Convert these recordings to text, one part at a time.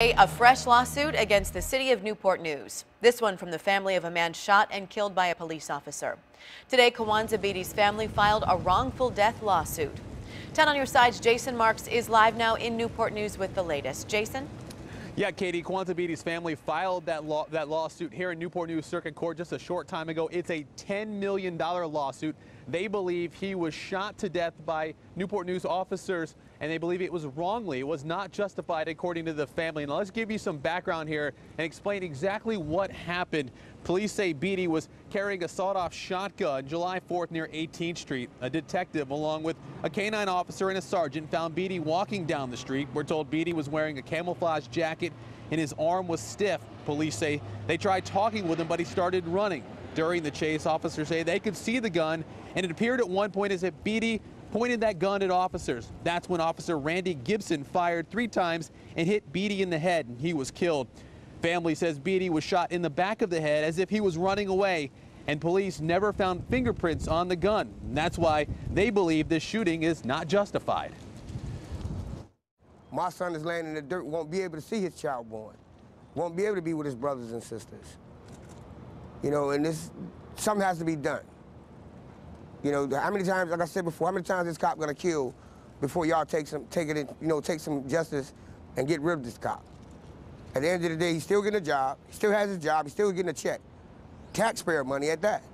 A fresh lawsuit against the city of Newport News. This one from the family of a man shot and killed by a police officer. Today, Kwanzaa Beatty's family filed a wrongful death lawsuit. 10 on your side's Jason Marks is live now in Newport News with the latest. Jason? Yeah, Katie, Kwanzaa Beatty's family filed that lawsuit here in Newport News Circuit Court just a short time ago. It's a $10 million lawsuit. They believe he was shot to death by Newport News officers, and they believe it was wrongly. It was not justified, according to the family. Now, let's give you some background here and explain exactly what happened. Police say Beatty was carrying a sawed-off shotgun July 4th near 18th Street. A detective, along with a canine officer and a sergeant, found Beatty walking down the street. We're told Beatty was wearing a camouflage jacket and his arm was stiff. Police say they tried talking with him, but he started running. During the chase, officers say they could see the gun, and it appeared at one point as if Beatty pointed that gun at officers. That's when Officer Randy Gibson fired 3 times and hit Beatty in the head, and he was killed. Family says Beatty was shot in the back of the head as if he was running away, and police never found fingerprints on the gun. And that's why they believe this shooting is not justified. My son is laying in the dirt, won't be able to see his child born, won't be able to be with his brothers and sisters. You know, and something has to be done. You know, how many times, like I said before, how many times this cop gonna kill before y'all take some justice and get rid of this cop? At the end of the day, he's still getting a job, he still has his job, he's still getting a check. Taxpayer money at that.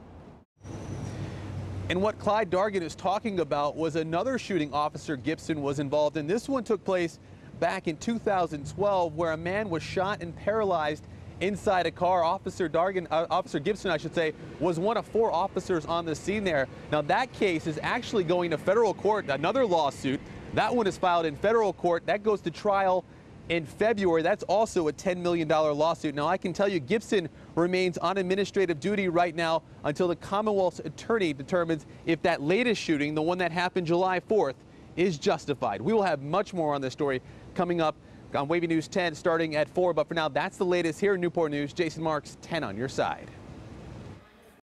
And what Clyde Dargan is talking about was another shooting Officer Gibson was involved in. This one took place back in 2012, where a man was shot and paralyzed inside a car. Officer Gibson, I should say, was one of 4 officers on the scene there. Now that case is actually going to federal court, another lawsuit. That one is filed in federal court. That goes to trial in February. That's also a $10 million lawsuit. Now I can tell you Gibson remains on administrative duty right now until the Commonwealth's attorney determines if that latest shooting, the one that happened July 4th, is justified. We will have much more on this story coming up on WAVY News 10 starting at 4. But for now, that's the latest here in Newport News. Jason Marks, 10 on your side.